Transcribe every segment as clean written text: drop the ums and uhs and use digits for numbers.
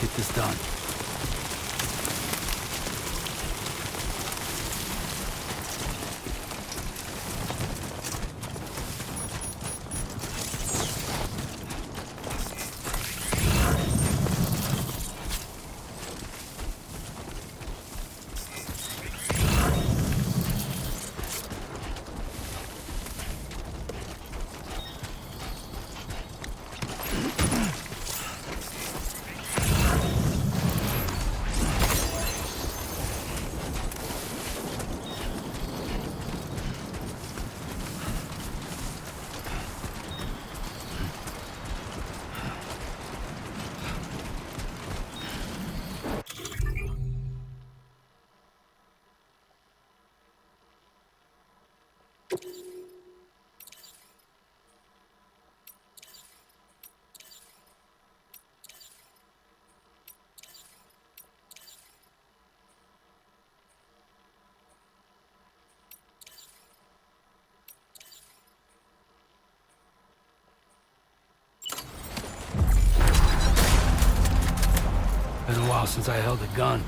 Let's get this done. Been a while since I held a gun.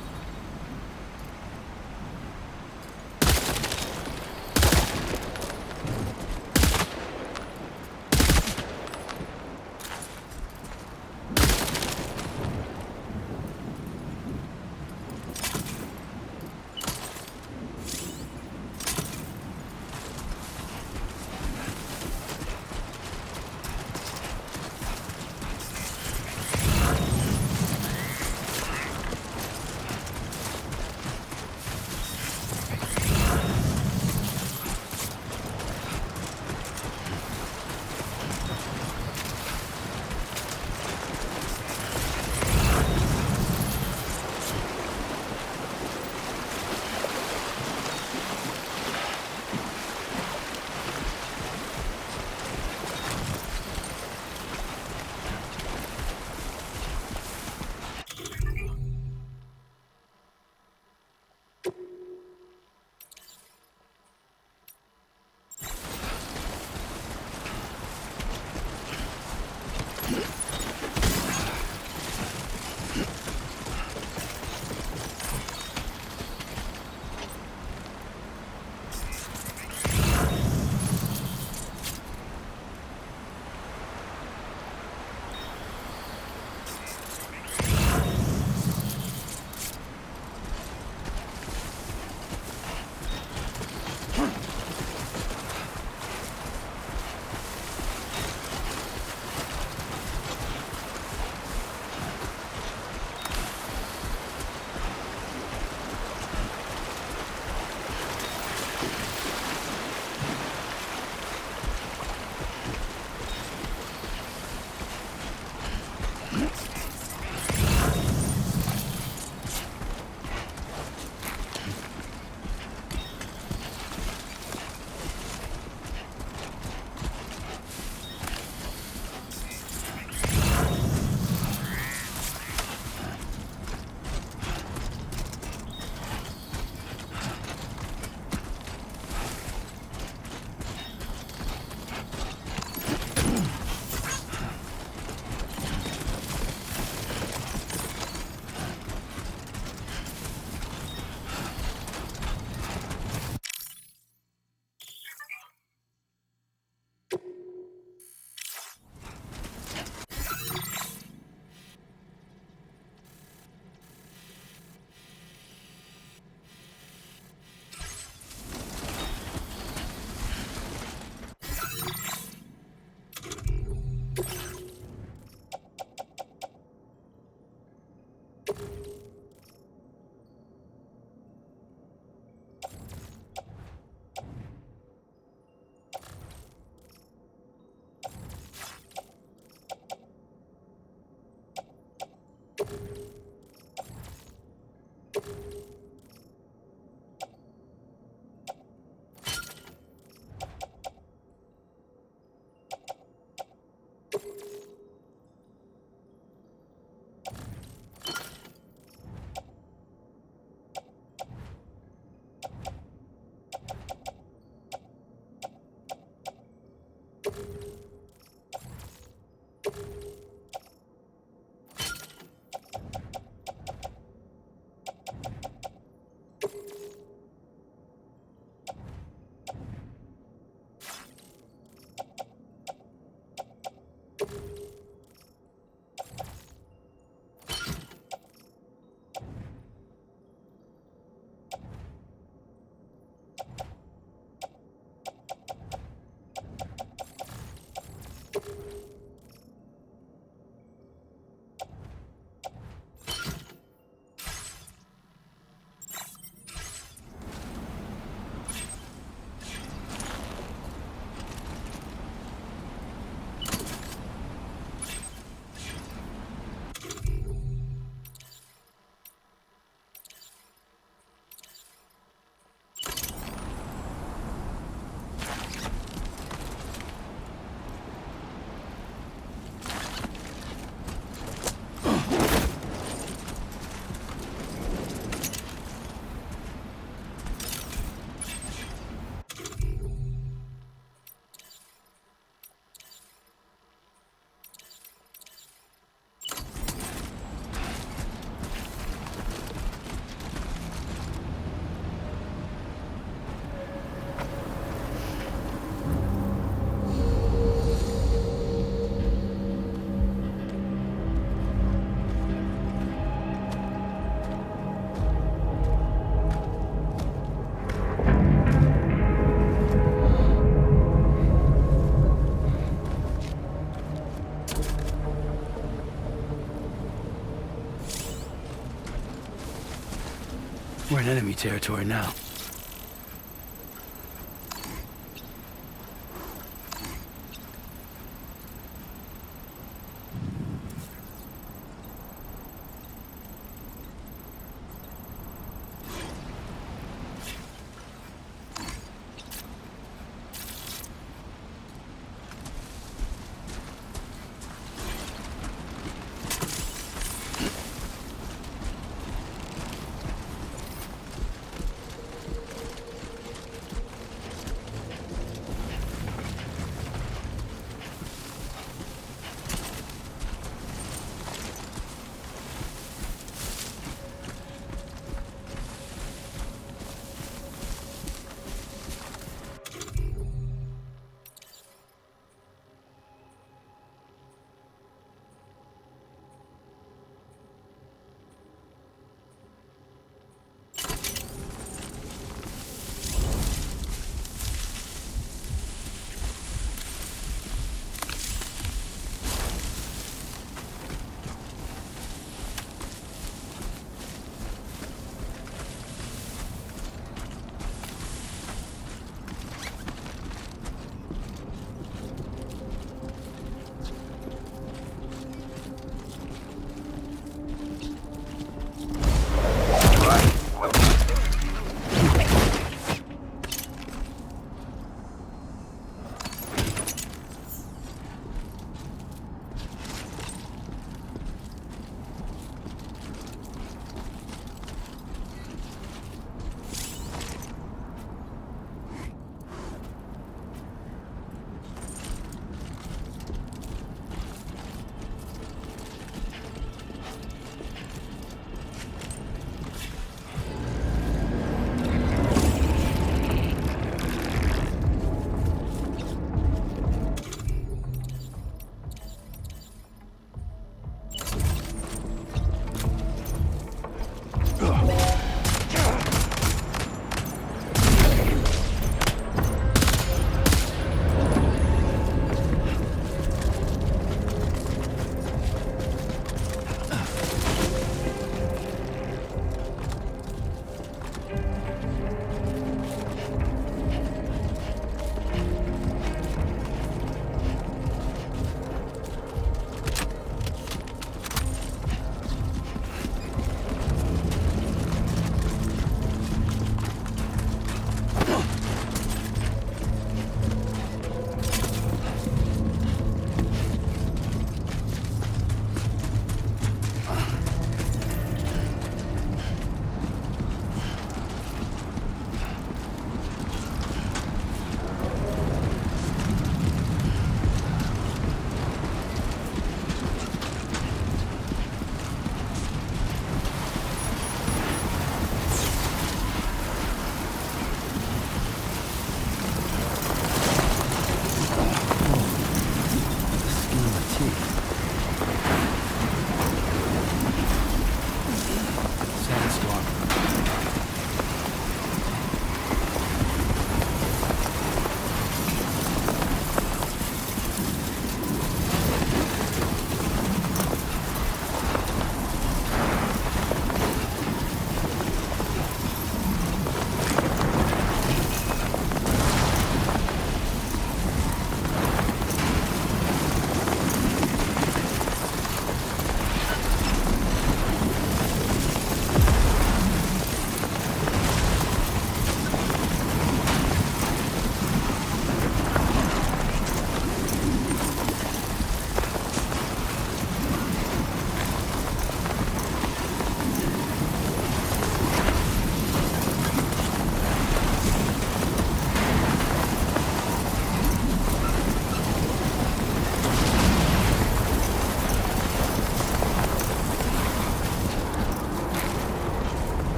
We're in enemy territory now.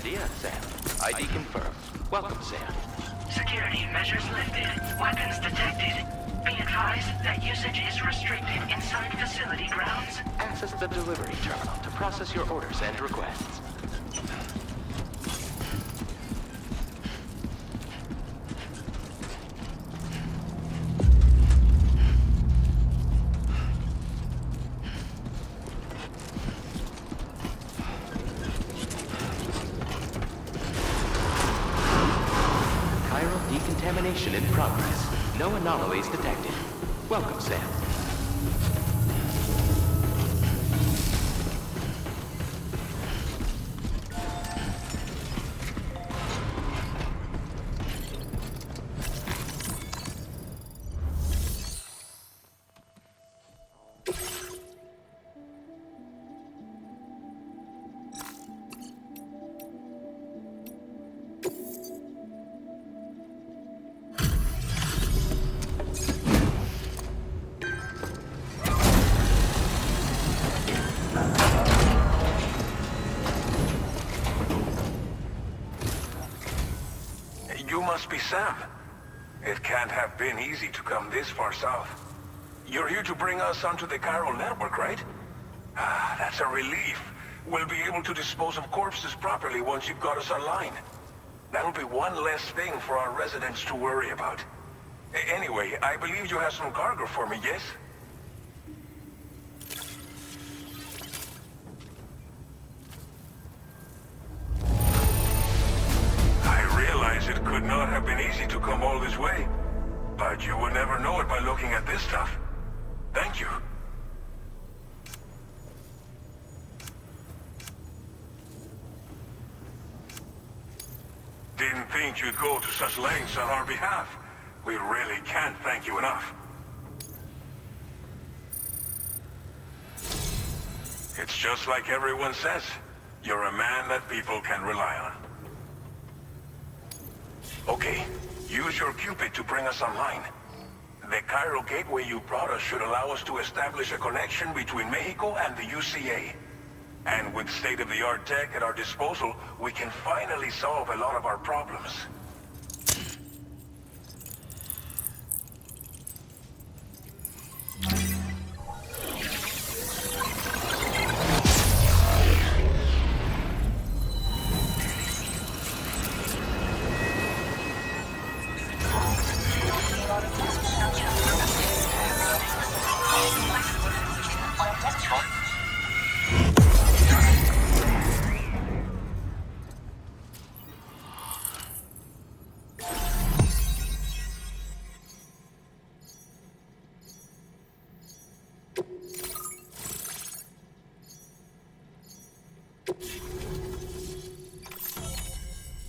Garcia, Sam. ID confirmed. Welcome, Sam. Security measures lifted. Weapons detected. Be advised that usage is restricted inside facility grounds. Access the delivery terminal to process your orders and requests. Decontamination in progress. No anomalies detected. Welcome, Sam. You must be Sam. It can't have been easy to come this far south. You're here to bring us onto the chiral network, right? Ah, that's a relief. We'll be able to dispose of corpses properly once you've got us online. That'll be one less thing for our residents to worry about. Anyway, I believe you have some cargo for me, yes? It could not have been easy to come all this way, but you would never know it by looking at this stuff. Thank you. Didn't think you'd go to such lengths on our behalf. We really can't thank you enough. It's just like everyone says. You're a man that people can rely on. Okay, use your Cupid to bring us online. The chiral gateway you brought us should allow us to establish a connection between Mexico and the UCA. And with state-of-the-art tech at our disposal, we can finally solve a lot of our problems.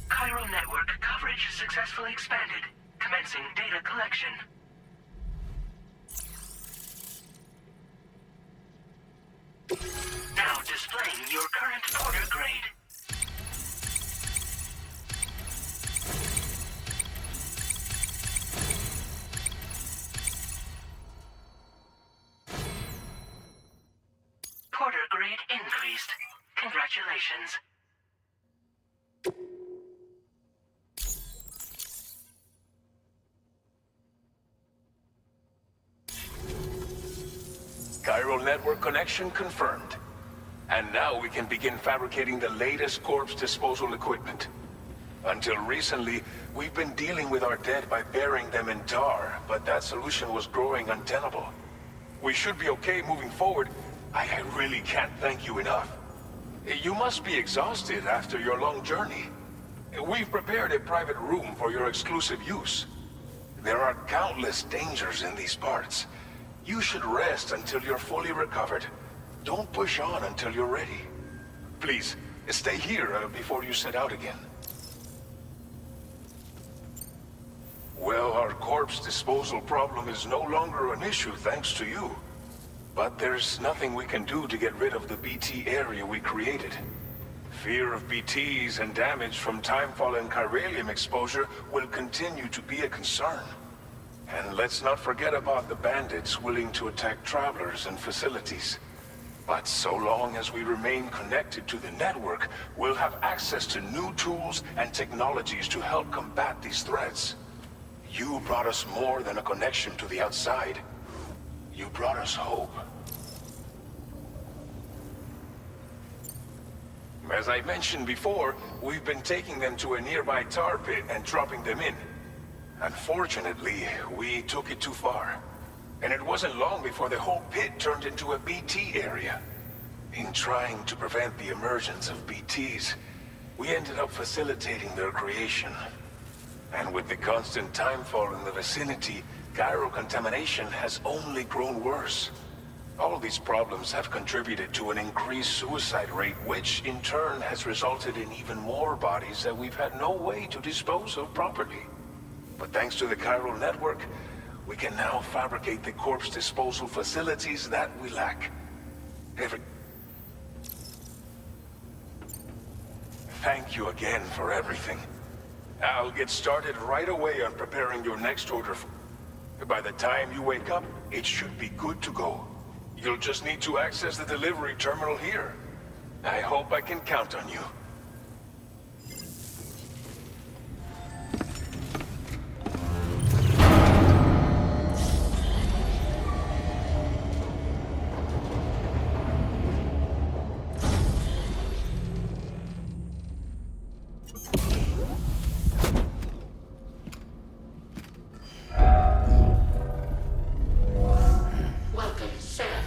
Chiral network coverage successfully expanded. Commencing data collection. Now displaying your current order grade. Porter grade increased. Congratulations. Chiral network connection confirmed. And now we can begin fabricating the latest corpse disposal equipment. Until recently, we've been dealing with our dead by burying them in tar, but that solution was growing untenable. We should be okay moving forward. I really can't thank you enough. You must be exhausted after your long journey. We've prepared a private room for your exclusive use. There are countless dangers in these parts. You should rest until you're fully recovered. Don't push on until you're ready. Please, stay here before you set out again. Well, our corpse disposal problem is no longer an issue thanks to you. But there's nothing we can do to get rid of the BT area we created. Fear of BTs and damage from timefall and chiralium exposure will continue to be a concern. And let's not forget about the bandits willing to attack travelers and facilities. But so long as we remain connected to the network, we'll have access to new tools and technologies to help combat these threats. You brought us more than a connection to the outside. You brought us hope. As I mentioned before, we've been taking them to a nearby tar pit and dropping them in. Unfortunately, we took it too far. And it wasn't long before the whole pit turned into a BT area. In trying to prevent the emergence of BTs, we ended up facilitating their creation. And with the constant timefall in the vicinity, gyro contamination has only grown worse. All of these problems have contributed to an increased suicide rate, which in turn has resulted in even more bodies that we've had no way to dispose of properly. But thanks to the chiral network, we can now fabricate the corpse disposal facilities that we lack. Thank you again for everything. I'll get started right away on preparing your next order. By the time you wake up, it should be good to go. You'll just need to access the delivery terminal here. I hope I can count on you. Welcome, Sam.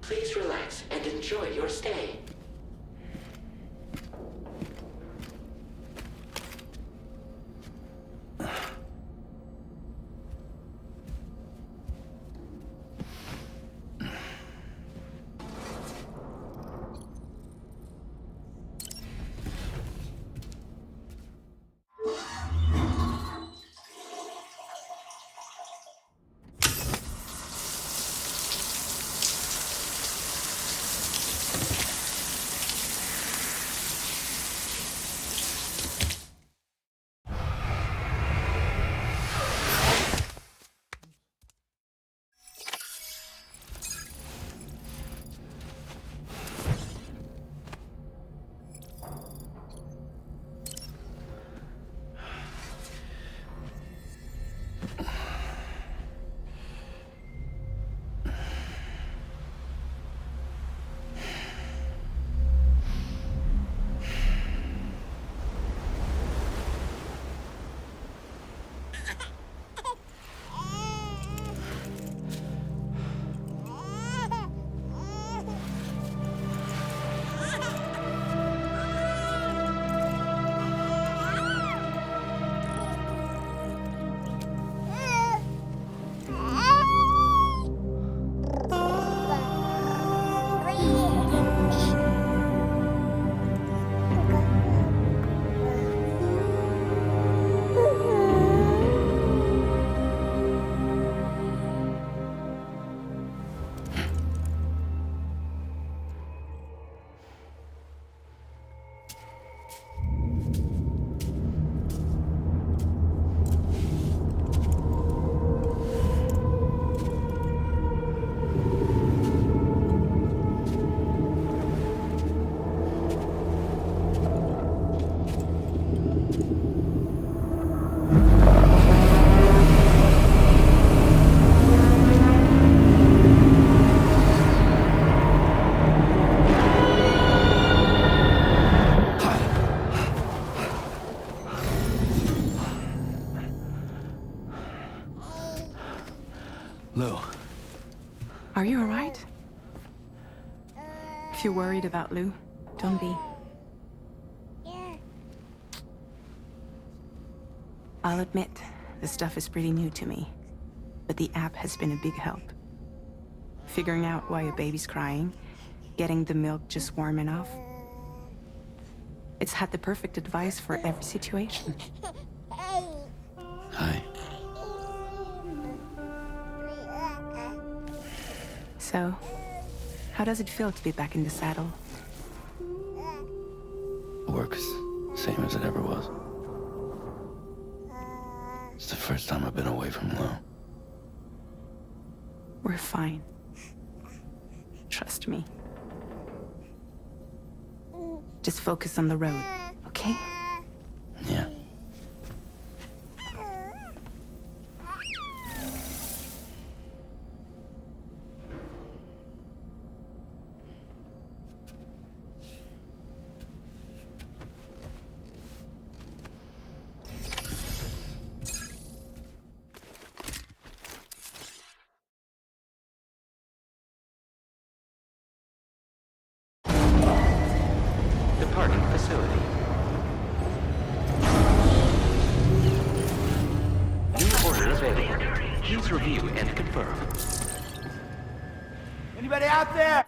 Please relax and enjoy your stay. Lou. Are you alright? If you're worried about Lou, don't be. I'll admit, the stuff is pretty new to me, but the app has been a big help. Figuring out why a baby's crying, getting the milk just warm enough. It's had the perfect advice for every situation. Hi. So, how does it feel to be back in the saddle? Work's same as it ever was. It's the first time I've been away from Lou. We're fine. trust me. Just focus on the road, okay? Yeah. Departing facility. New order available. Please review and confirm. Anybody out there?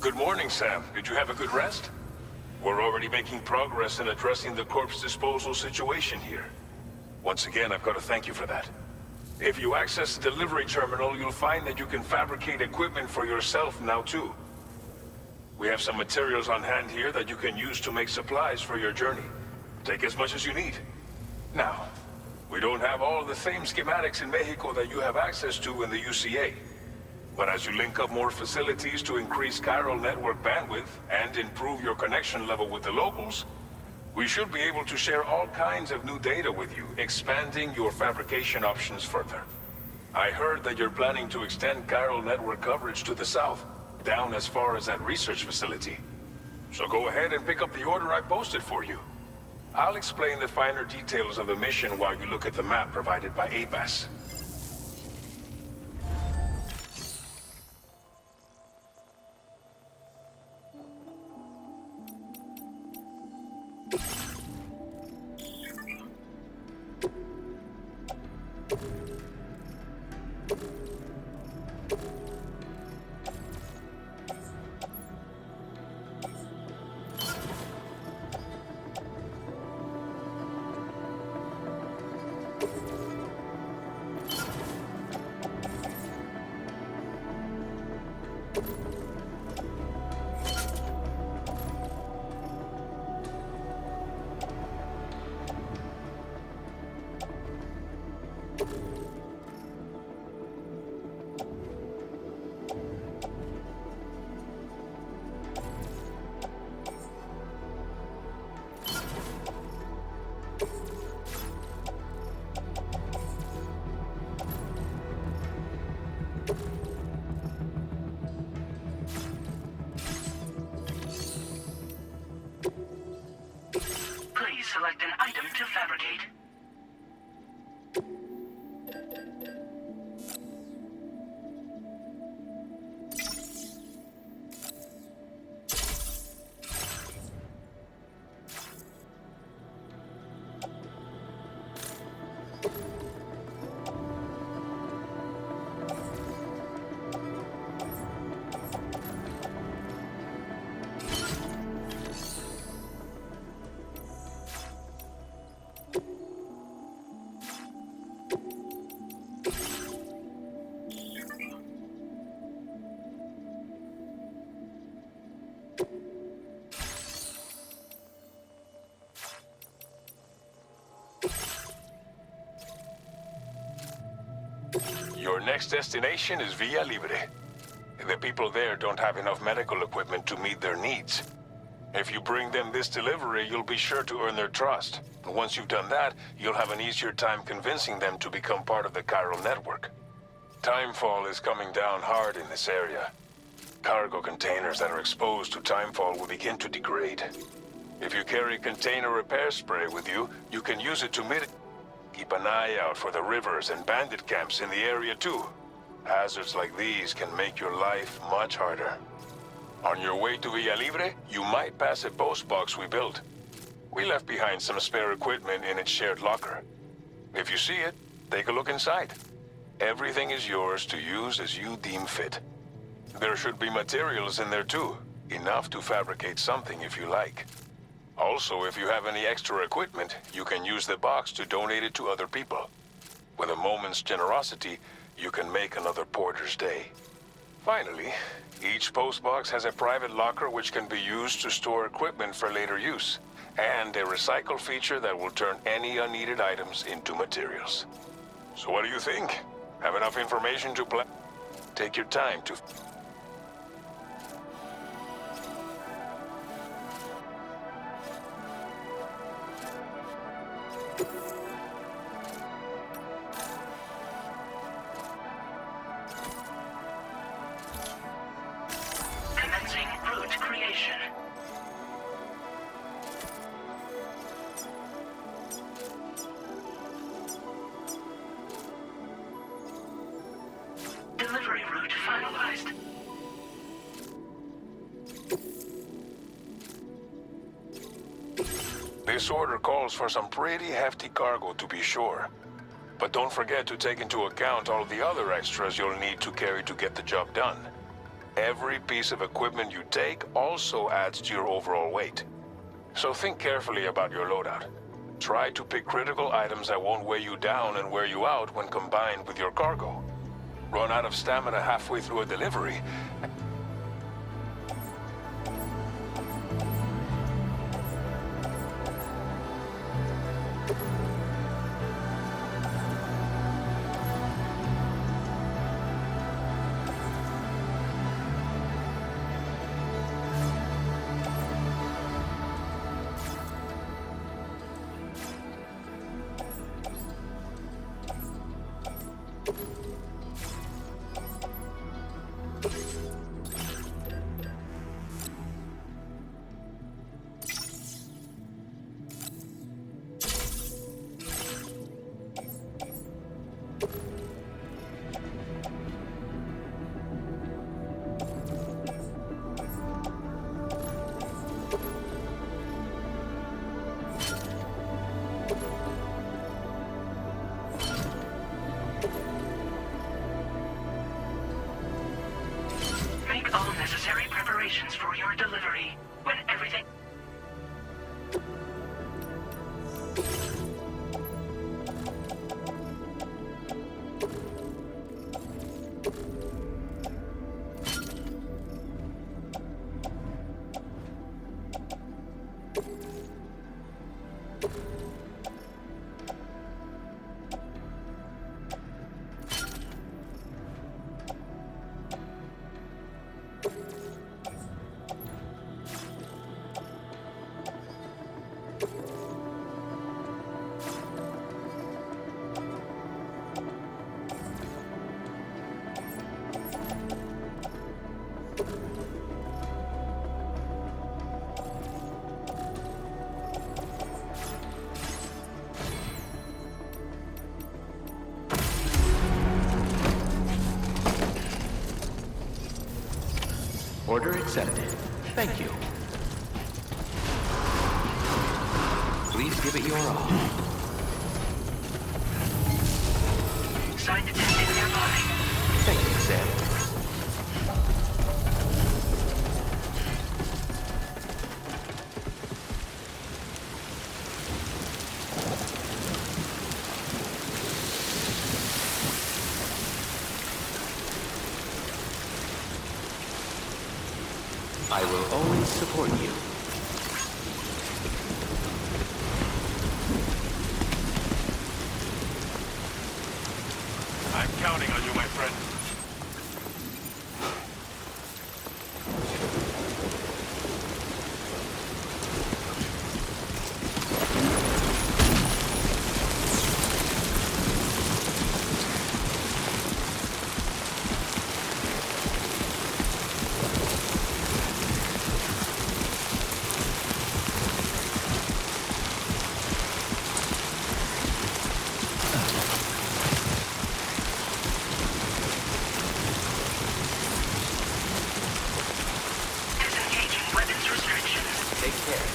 Good morning, Sam. Did you have a good rest? We're already making progress in addressing the corpse disposal situation here. Once again, I've got to thank you for that. If you access the delivery terminal, you'll find that you can fabricate equipment for yourself now too. We have some materials on hand here that you can use to make supplies for your journey. Take as much as you need. Now, we don't have all the same schematics in Mexico that you have access to in the UCA. But as you link up more facilities to increase chiral network bandwidth and improve your connection level with the locals, we should be able to share all kinds of new data with you, expanding your fabrication options further. I heard that you're planning to extend chiral network coverage to the south, down as far as that research facility. So go ahead and pick up the order I posted for you. I'll explain the finer details of the mission while you look at the map provided by ABAS. Please select an item to fabricate. Your next destination is Villa Libre. The people there don't have enough medical equipment to meet their needs. If you bring them this delivery, you'll be sure to earn their trust. And once you've done that, you'll have an easier time convincing them to become part of the chiral network. Timefall is coming down hard in this area. Cargo containers that are exposed to timefall will begin to degrade. If you carry container repair spray with you, you can use it to mitigate. Keep an eye out for the rivers and bandit camps in the area too. Hazards like these can make your life much harder. On your way to Villa Libre, you might pass a post box we built. We left behind some spare equipment in its shared locker. If you see it, take a look inside. Everything is yours to use as you deem fit. There should be materials in there too, enough to fabricate something if you like. Also, if you have any extra equipment, you can use the box to donate it to other people. With a moment's generosity, you can make another porter's day. Finally, each postbox has a private locker which can be used to store equipment for later use, and a recycle feature that will turn any unneeded items into materials. So what do you think? Have enough information to plan? Take your time to... Commencing route creation. Delivery route finalized. This order calls for some pretty hefty cargo to be sure. But don't forget to take into account all the other extras you'll need to carry to get the job done. Every piece of equipment you take also adds to your overall weight. So think carefully about your loadout. Try to pick critical items that won't weigh you down and wear you out when combined with your cargo. Run out of stamina halfway through a delivery, Make all necessary preparations for your delivery. When everything... Order accepted. Thank you. Please give it your all. Site detected nearby. Thank you, Sam. I will always support you. I'm counting on you, my friend. Disengaging weapons restrictions. Take care.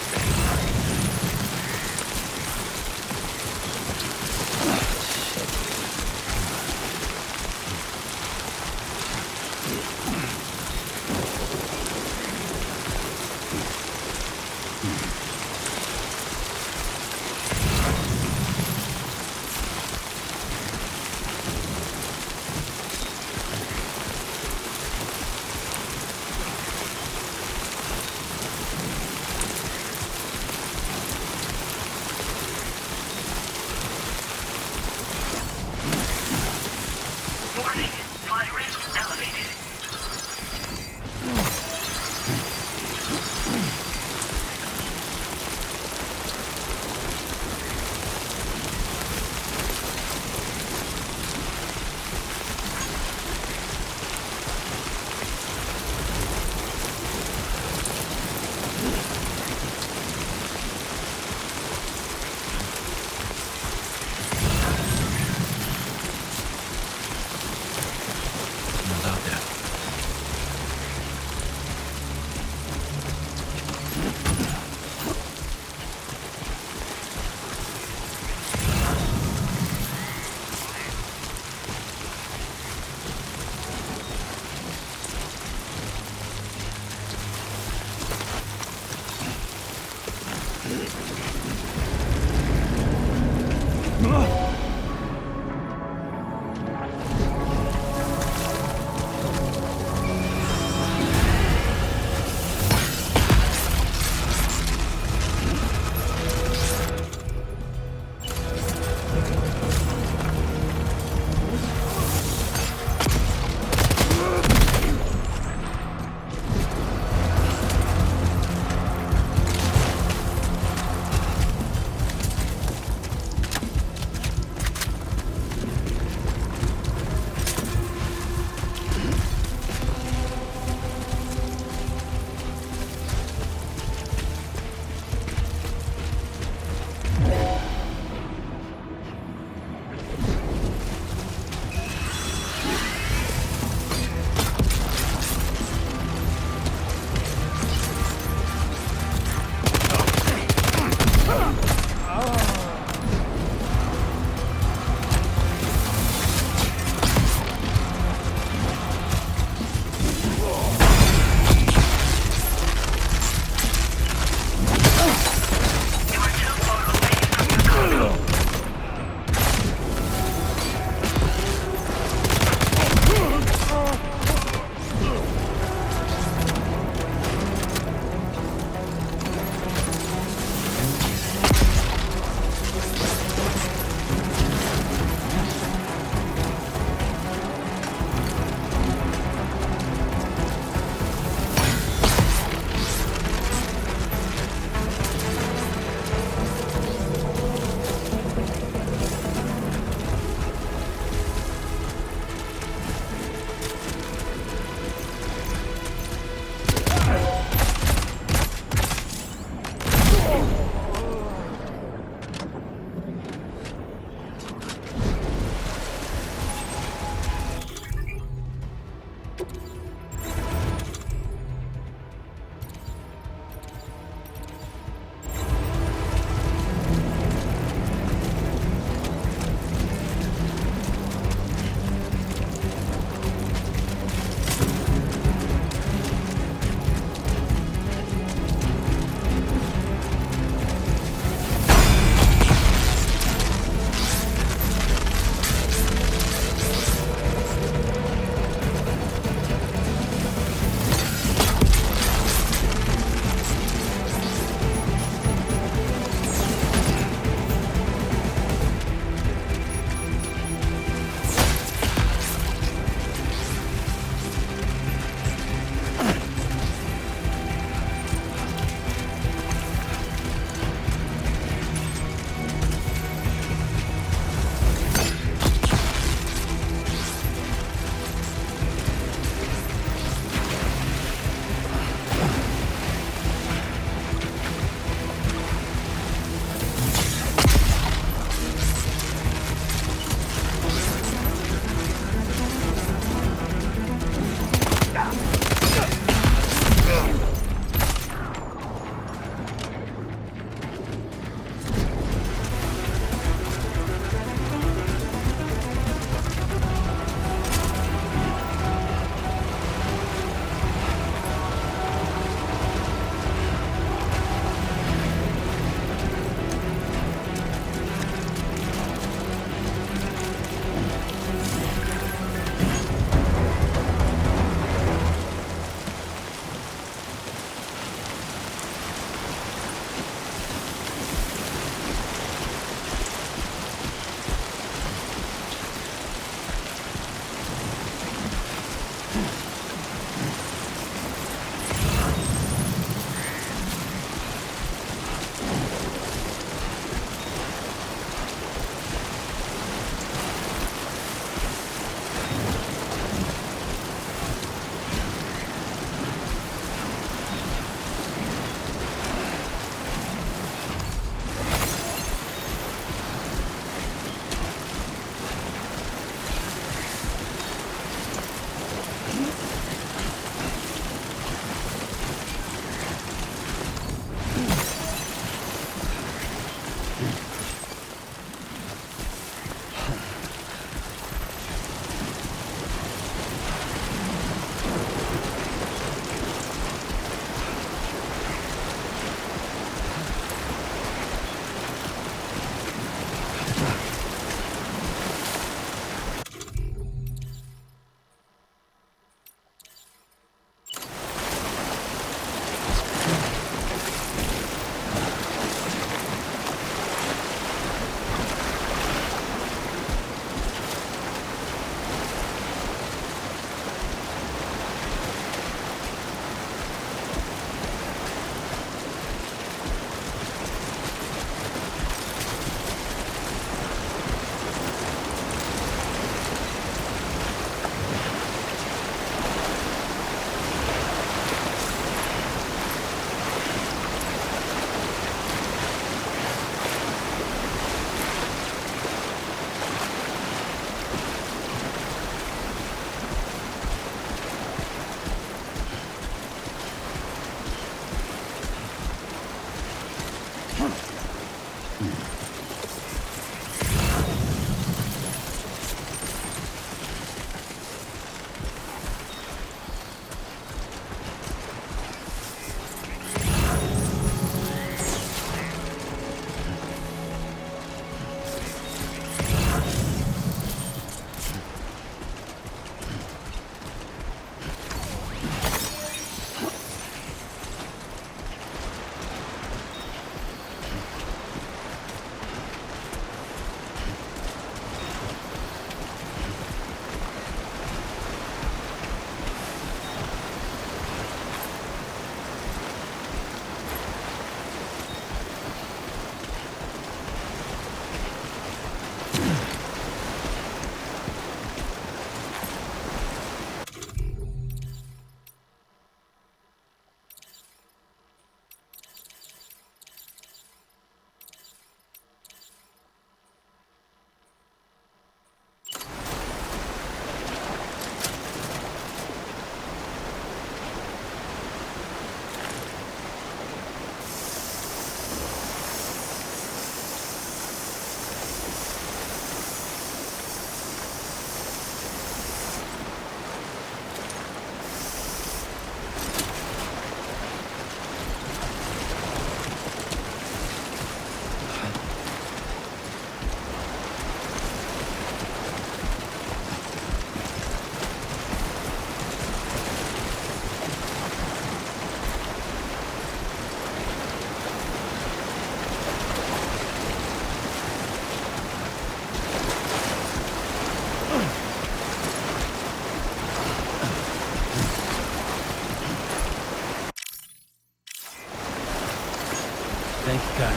Thank you, God.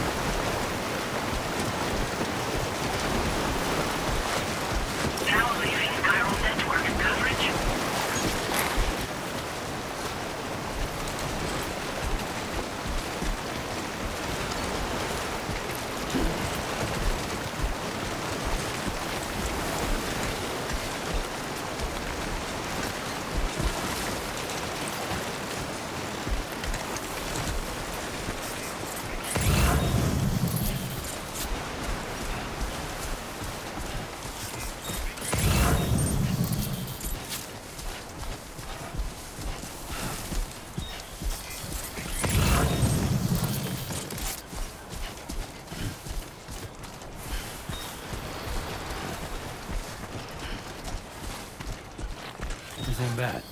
Now leaving chiral network coverage. This ain't bad.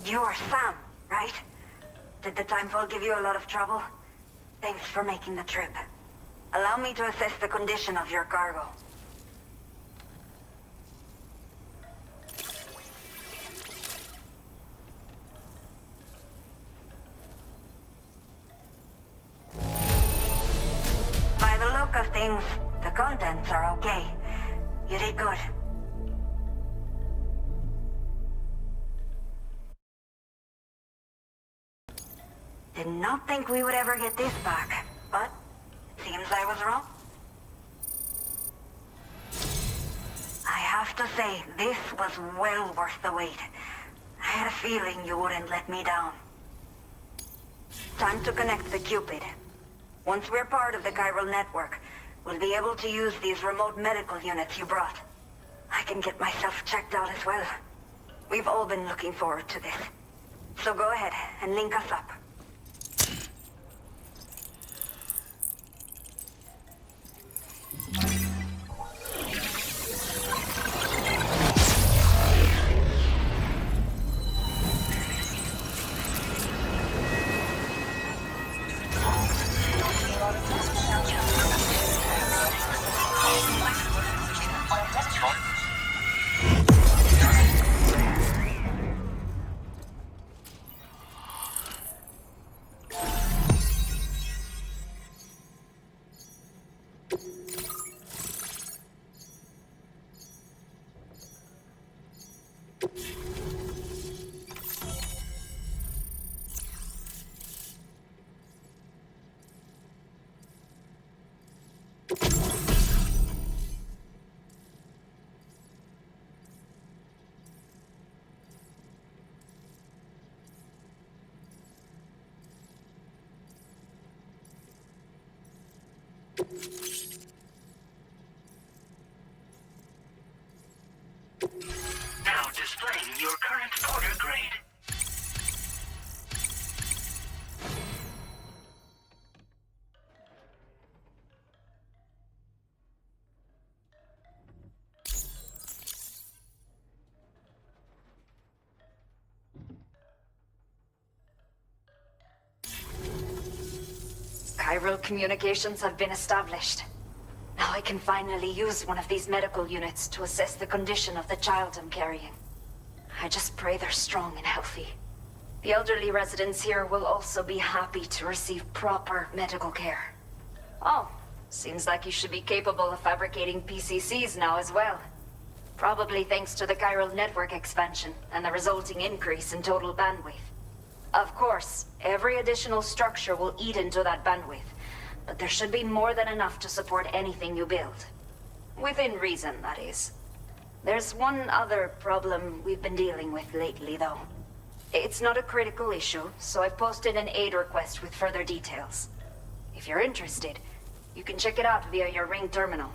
You're Sam, right? Did the timefall give you a lot of trouble? Thanks for making the trip. Allow me to assess the condition of your cargo. By the look of things, the contents are okay. You did good. Did not think we would ever get this back, but seems I was wrong. I have to say, this was well worth the wait. I had a feeling you wouldn't let me down. Time to connect the Cupid. Once we're part of the chiral network, we'll be able to use these remote medical units you brought. I can get myself checked out as well. We've all been looking forward to this. So go ahead and link us up. Now displaying your current order grade. Chiral communications have been established. Now I can finally use one of these medical units to assess the condition of the child I'm carrying. I just pray they're strong and healthy. The elderly residents here will also be happy to receive proper medical care. Oh, seems like you should be capable of fabricating PCCs now as well. Probably thanks to the chiral network expansion and the resulting increase in total bandwidth. Of course, every additional structure will eat into that bandwidth, but there should be more than enough to support anything you build. Within reason, that is. There's one other problem we've been dealing with lately, though. It's not a critical issue, so I've posted an aid request with further details. If you're interested, you can check it out via your Ring terminal.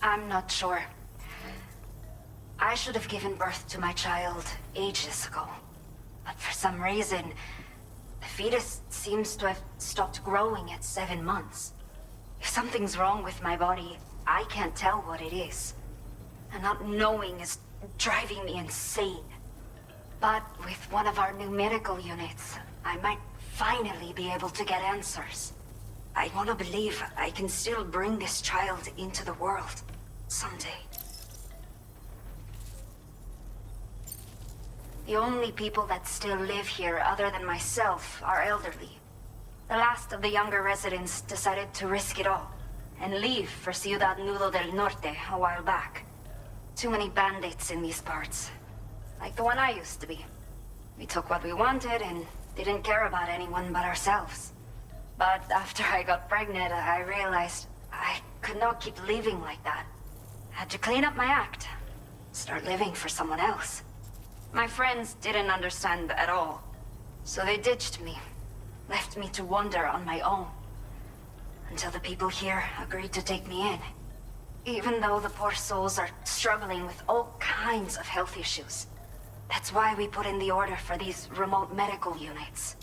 I'm not sure. I should have given birth to my child ages ago. But for some reason, the fetus seems to have stopped growing at 7 months. If something's wrong with my body, I can't tell what it is. And not knowing is driving me insane. But with one of our new medical units, I might finally be able to get answers. I want to believe I can still bring this child into the world someday. The only people that still live here other than myself are elderly. The last of the younger residents decided to risk it all and leave for Ciudad Nudo del Norte a while back. Too many bandits in these parts. Like the one I used to be. We took what we wanted and didn't care about anyone but ourselves. But after I got pregnant, I realized I could not keep living like that. I had to clean up my act. Start living for someone else. My friends didn't understand at all. So they ditched me. Left me to wander on my own. Until the people here agreed to take me in. Even though the poor souls are struggling with all kinds of health issues. That's why we put in the order for these remote medical units.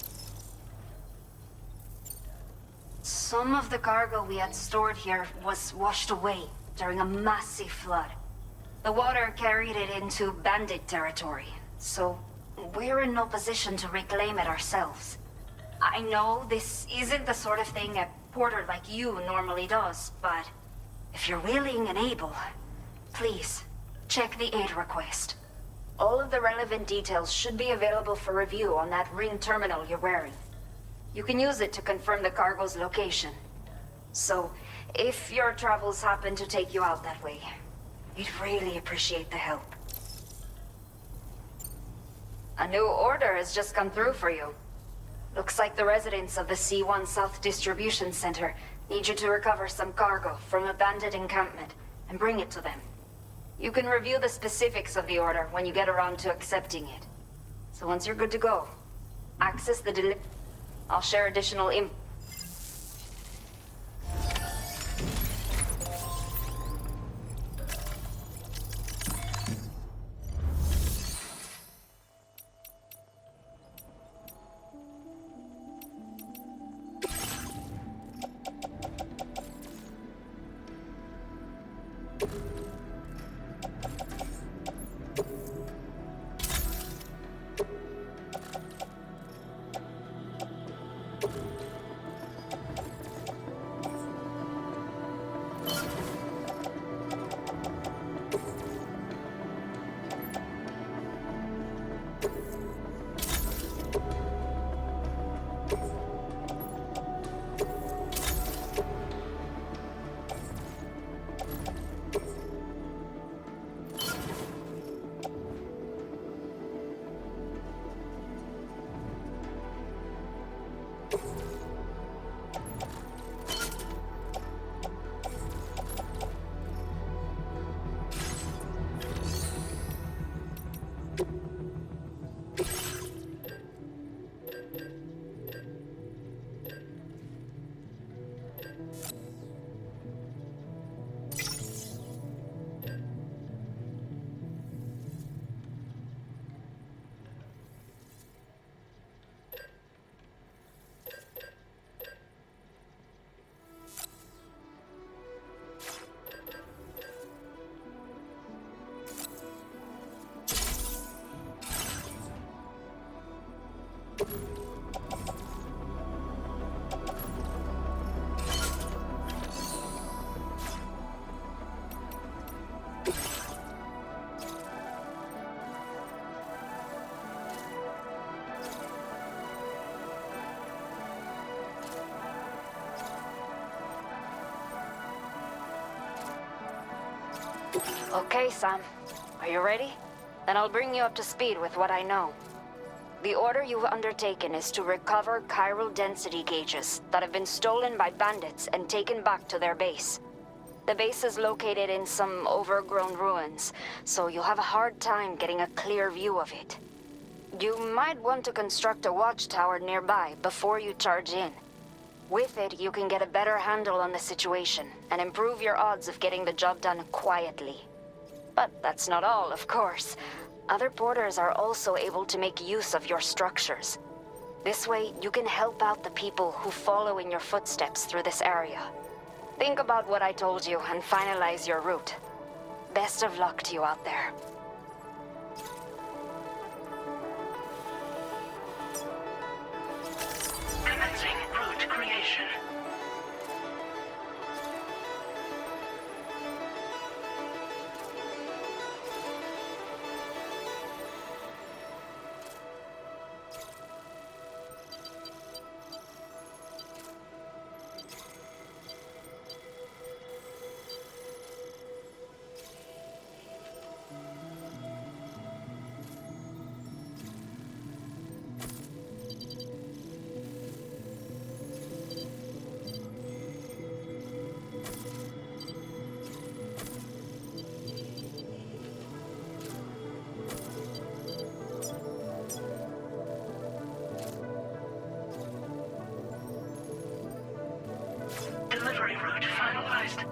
Some of the cargo we had stored here was washed away during a massive flood. The water carried it into bandit territory, so we're in no position to reclaim it ourselves. I know this isn't the sort of thing a porter like you normally does, but if you're willing and able, please, check the aid request. All of the relevant details should be available for review on that ring terminal you're wearing. You can use it to confirm the cargo's location. So, if your travels happen to take you out that way, we'd really appreciate the help. A new order has just come through for you. Looks like the residents of the C1 South Distribution Center need you to recover some cargo from a bandit encampment and bring it to them. You can review the specifics of the order when you get around to accepting it. So once you're good to go, access the I'll share additional info. Okay, Sam. Are you ready? Then I'll bring you up to speed with what I know. The order you've undertaken is to recover chiral density gauges that have been stolen by bandits and taken back to their base. The base is located in some overgrown ruins, so you'll have a hard time getting a clear view of it. You might want to construct a watchtower nearby before you charge in. With it, you can get a better handle on the situation and improve your odds of getting the job done quietly. But that's not all, of course. Other porters are also able to make use of your structures. This way, you can help out the people who follow in your footsteps through this area. Think about what I told you and finalize your route. Best of luck to you out there. Commencing route creation. Delivery route finalized.